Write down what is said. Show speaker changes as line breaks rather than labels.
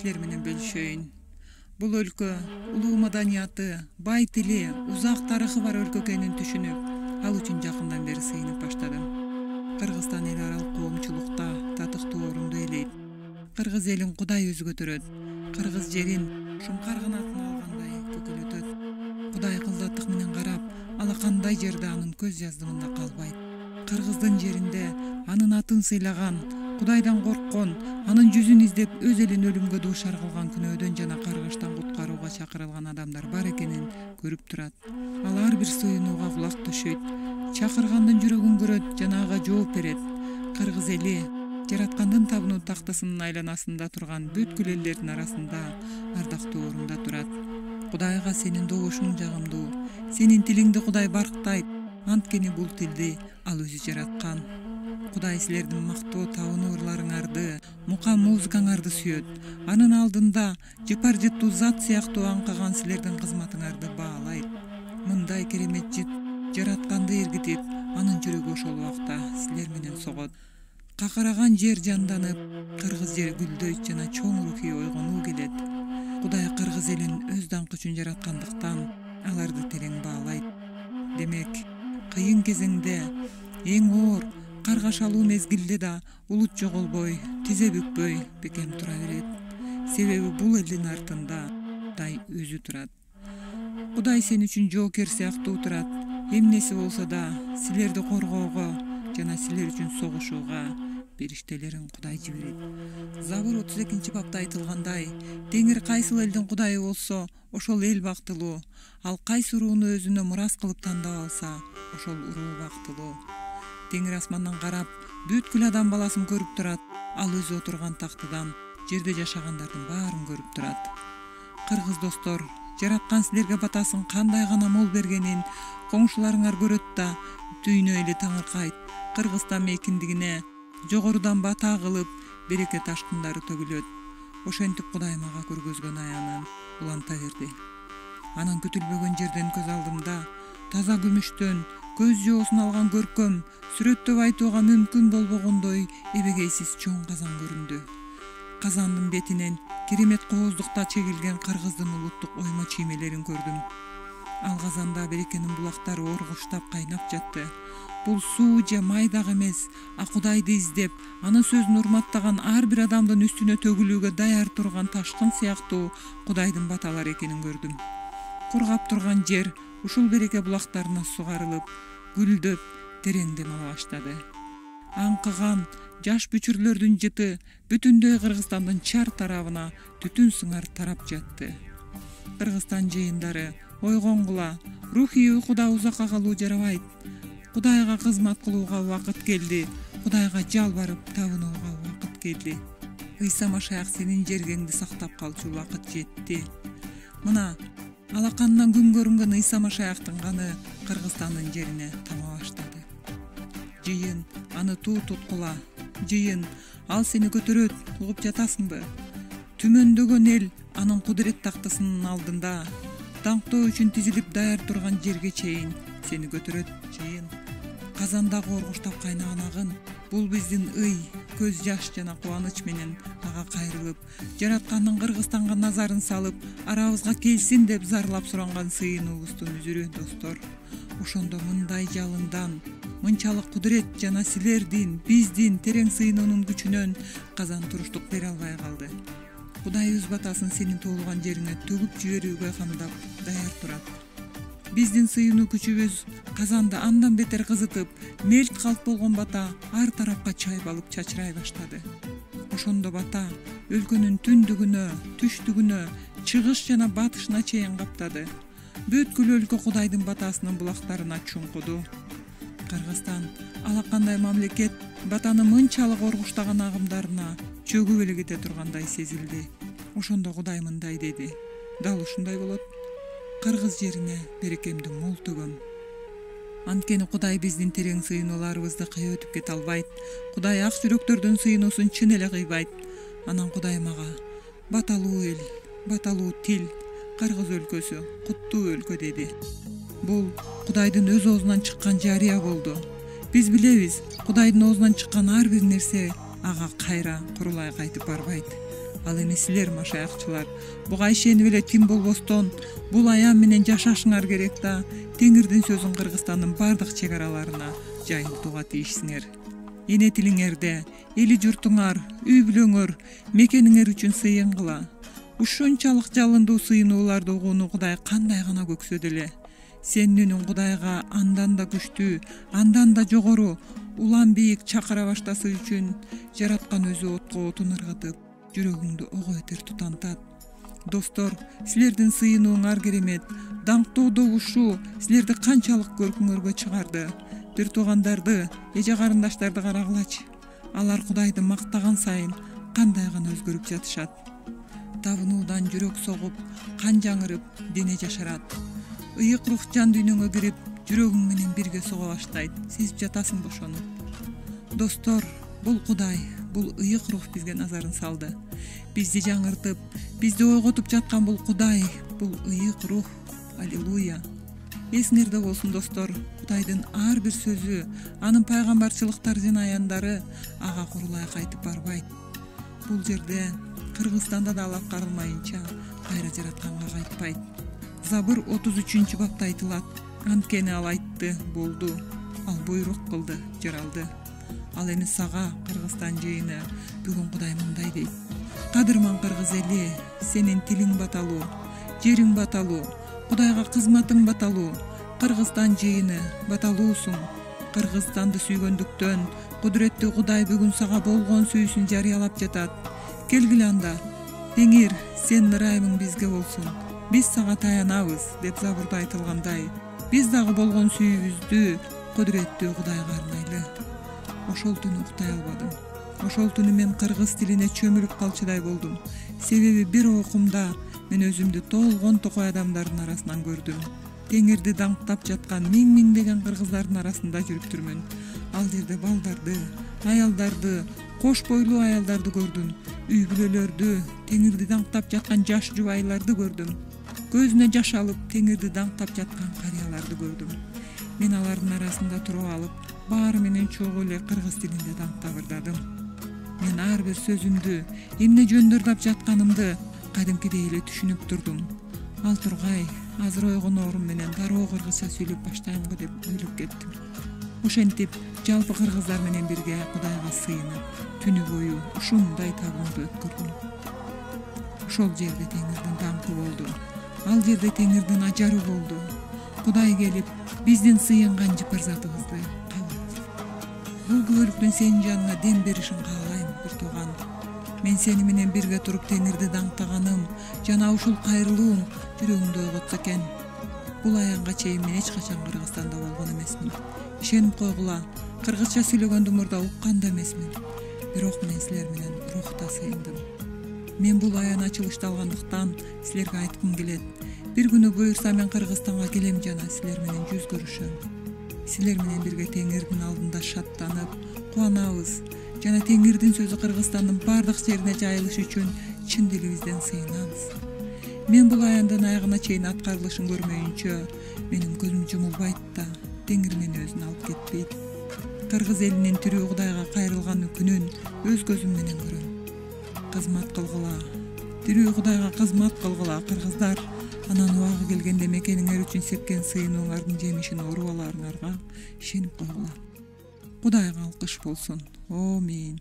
силер менен бөлүшөйүн. Бул өлкө улуу маданияты, бай тили, узак тарыхы бар өлкө экенин түшүнүп, ал үчүн жакындан бери сыйынып баштадым. Кыргызстан эл аралык коомчулукта татыктуу орунду ээлейт. Кыргыз элин Кудай өзү көтөрөт. Кыргыз жерин шумкар канатын алгандай көкөлөтөт. Кудай кылдаттык менен карап, алакандай жерде анын көз жаздыгында калбайт. Кыргыздын жеринде анын атын сыйлаган, Кудайдан корккон, анын жүзүн издеп өз элин өлүмгө дуушар кылган күнөөдөн жана каргыштан куткарууга чакырылган адамдар бар экенин көрүп турат. Ал ар бир сыйынууга кулак төшөйт, чакыргандын жүрөгүн көрөт жана ага жооп берет. Кыргыз эли жараткандын табынуу тактысынын айланасында турган бүткүл элдердин арасында ардактуу орунда турат. Кудайга сенин добушуң жагымдуу, сенин тилиңди Кудай барктайт, анткени бул тилди ал өзү жараткан. Кудай силердин мактоо табынууларыңарды, мукам музыкаңарды сүйөт. Анын алдында жыпар жыттуу зат сыяктуу аңкыган силердин кызматыңарды баалайт. Мындай керемет жыт жаратканды эргитип, анын жүрөгү ошол убакта силер менен согот. Какыраган жер жанданып, кыргыз жери гүлдөйт жана чоң рухий ойгонуу келет. Кудай кыргыз элин өз даңкы үчүн жараткандыктан аларды терең баалайт. Демек, кыйын кезеңде, эң оор каргашалуу мезгилде да улут жоголбой, тизе бүкпөй бекем тура берет. Себеби бул элдин артында Кудай өзү турат. Кудай сен үчүн жоокер сыяктуу турат. Эмнеси болсо да силерди коргоого жана силер үчүн согушууга бериштелерин Кудай жиберет. Забур 32-бапта айтылгандай, Теңир кайсыл элдин Кудайы болсо, ошол эл бактылуу. Ал кайсы урууну өзүнө мурас кылып тандап алса, ошол уруу бактылуу. Теңир асмандан карап, бүткүл адам баласын көрүп турат. Ал өзү отурган тактыдан жерде жашагандардын баарын көрүп турат. Кыргыз достор, жараткан силерге батасын кандай гана мол бергенин коңшуларыңар көрөт да, дүйнө эли таңыркайт. Кыргызстан мейкиндигине жогорудан бата кылып, береке ташкындары төгүлөт. Ошентип Кудай мага көргөзгөн аянын уланта берди. Анан күтүлбөгөн жерден көз алдымда таза күмүштөн көз жоосун алган көркөм, сүрөттөп айтууга мүмкүн болбогондой эбегейсиз чоң казан көрүндү. Казандын бетинен керемет кооздукта чегилген кыргыздын улуттук оймо чиймелерин көрдүм. Ал казанда берекенин булактары оргуштап кайнап жатты. Бул суу же май дагы эмес, а Кудайды издеп, анын сөзүн урматтаган ар бир адамдын үстүнө төгүлүүгө даяр турган ташкын сыяктуу Кудайдын баталары экенин көрдүм. Кургап турган жер ушул береке булактарына сугарылып, гүлдөп, терең дем ала баштады. Аңкыган жаш бүчүрлөрдүн жыты бүтүндөй Кыргызстандын чар тарабына түтүн сыңар тарап жатты. Кыргызстан жыйындары ойгонгула, рухий уйкуда узакка калуу жарабайт. Кудайга кызмат кылууга убакыт келди. Кудайга жалбарып табынууга убакыт келди. Ыйса Машаяк сенин жергеңди сактап калчу убакыт жетти. Мына алакандан күн көрүнгөн Ыйса Машаяктын каны Кыргызстандын жерине тама баштады. Жыйын аны туу туткула. Жыйын ал сени көтөрөт, угуп жатасыңбы? Түмөндөгөн эл анын кудурет тактысынын алдында даңктоо үчүн тизилип даяр турган жерге чейин сени көтөрөт. Жыйын казандагы оргуштап кайнаган агын бул биздин ый, көз жаш жана кубаныч менен ага кайрылып, жараткандын Кыргызстанга назарын салып, арабызга келсин деп зарлап суранган сыйынуубуздун үзүрү достор. Ошондо мындай жалындан, мынчалык кудурет жана силердин, биздин терең сыйынуунун күчүнөн казан туруштук бере албай калды. Кудай өз батасын сенин тоолуган жериңе төгүп жиберүүгө камдап даяр турат. Биздин сыйынуу күчүбүз казанды андан бетер кызытып, мелт калп болгон бата ар тарапка чайпалып чачырай баштады. Ошондо бата өлкөнүн түндүгүнө, түштүгүнө, чыгыш жана батышына чейин каптады. Бүткүл өлкө Кудайдын батасынын булактарына чуңкуду. Кыргызстан алакандай мамлекет батаны мынчалык оргуштаган агымдарына чөгүп эле кете тургандай сезилди. Ошондо Кудай мындай деди: "Дал ушундай болот. Кыргыз жерине берекемди мол төгөм." Анткени Кудай биздин терең сыйынууларыбызды кыя өтүп кете албайт. Кудай ак жүрөктөрдүн сыйынуусун чын эле кыйбайт. Анан Кудай мага: "Баталуу эл, баталуу тил, Кыргыз өлкөсү куттуу өлкө" деди. Бул Кудайдын өз оозунан чыккан жарыя болду. Биз билебиз, Кудайдын оозунан чыккан ар бир нерсе ага кайра курулай кайтып барбайт. Ал эми силер машаякчылар буга ишенип эле тим болбостон бул аям менен жашашыңар керек да, Теңирдин сөзүн Кыргызстандын бардык чек араларына жайылтууга тийишсиңер. Эне тилиңерде эли журтуңар, үй бүлөңөр, мекениңер үчүн сыйынгыла. Ушунчалык жалындуу сыйынууларды угууну Кудай кандай гана көксөдү эле. Сенин үнүң Кудайга андан да күчтүү, андан да жогору, улам бийик чакыра баштасы үчүн жараткан өзү отко отун ыргытып, жүрөгүңдү ого бетер тутантат. Достор, силердин сыйынууңар керемет, даңктоодо ушул силерди канчалык көркүңөргө чыгарды. Бир туугандарды, эже карындаштарды карагылачы. Алар Кудайды мактаган сайын кандай гана өзгөрүп жатышат. Табынуудан жүрөк согуп, кан жаңырып, дене жашарат. Ыйык рух жан дүйнөңө кирип, жүрөгүң менен бирге сого баштайт. Сезип жатасың бошонуп. Достор, бул Кудай, бул ыйык рух бизге назарын салды. Бизди жаңыртып, бизди ойготуп жаткан бул Кудай, бул ыйык рух. Аллилуйя. Эсиңерде болсун достор, Кудайдын ар бир сөзү, анын пайгамбарчылыктары жана аяндары ага курулай кайтып барбайт. Бул жерде Кыргызстанда да алап каралмайынча кайра жаратканга кайтпайт. Забыр 33-бапта айтылат. Анткени ал айтты, болду. Ал буйрук кылды, жаралды. Ал эми сага, Кыргызстан жыйыны, бүгүн Кудай мындай дейт. Кадырман кыргыз эли, сенин тилиң баталуу, жериң баталуу, Кудайга кызматың баталуу, Кыргызстан жыйыны баталуусуң. Кыргызстанды сүйгөндүктөн кудуреттүү Кудай бүгүн сага болгон сүйүүсүн жарыялап жатат. Келгиле анда, Теңир, сенин ырайымың бизге болсун. Биз сага таянабыз, деп Забурда айтылгандай, биз дагы болгон сүйүүбүздү кудуреттүү Кудайга арнайлы. Ошол түнү уктай албадым. Ошол түнү мен кыргыз тилине чөмүлүп калчудай болдум. Себеби бир окумда мен өзүмдү толгон токой адамдардын арасынан көрдүм. Теңирди даңктап жаткан миңдеген кыргыздардын арасында жүрүптүрмүн. Ал жерде балдарды, аялдарды, кош бойлуу аялдарды көрдүм. Үй бүлөлөрдү, Теңирди даңктап жаткан жаш жубайларды көрдүм. Көзүнө жаш алып, Теңирди даңктап жаткан карыяларды көрдүм. Мен алардын арасында туруп алып, баары менен чогуу эле кыргыз тилинде даңктап ырдадым. Мен ар бир сөзүмдү, эмне жөнүндө ырдап жатканымды кадимкидей эле түшүнүп турдум. Ал тургай, азыр ойгоноорум менен дароо кыргызча сүйлөп баштайынбы деп ойлоп кеттим. Ошентип, жалпы кыргыздар менен бирге Кудайга сыйынып, түнү бою ушундай табууну өткөрдүм. Ошол жерде Теңирдин даңкы болду. Ал жерде Теңирдин ажары болду. Кудай келип, биздин сыйынган жыпырзатыбызды кабылды. Бул күбөлүктүн сенин жаныңа дем беришин каалайм, бир тууган. Мен сени менен бирге туруп Теңирди даңктаганым жана ушул кайрылууң жүрөгүңдү ойготсо экен. Бул аянга чейин мен эч качан Кыргызстанда болгон эмесмин. Ишенип койгула, кыргызча сүйлөгөндү мурда уккан да эмесмин. Бирок мен силер менен рухта сыйындым. Мен бул аян ачылышты алгандыктан силерге айткым келет. Бир күнү буюрса мен Кыргызстанга келем жана силер менен жүз көрүшөм. Силер менен бирге Теңирдин алдында шаттанып, кубанабыз жана Теңирдин сөзү Кыргызстандын бардык жерине жайылыш үчүн чын дилибизден сыйынабыз. Мен бул аяндын аягына чейин аткарылышын көрмөйүнчө менин көзүм жумулбайт да, Теңир мени өзүнө алып кетпейт. Кыргыз элинин тирүү Кудайга кайрылган күнүн өз көзүм менен көрөм. Кызмат кылгыла, тирүү Кудайга кызмат кылгыла кыргыздар. Анан убагы келгенде мекениңер үчүн сепкен сыйынууңардын жемишин оруп аларыңарга ишенип койгула. Кудайга алкыш болсун. Амин.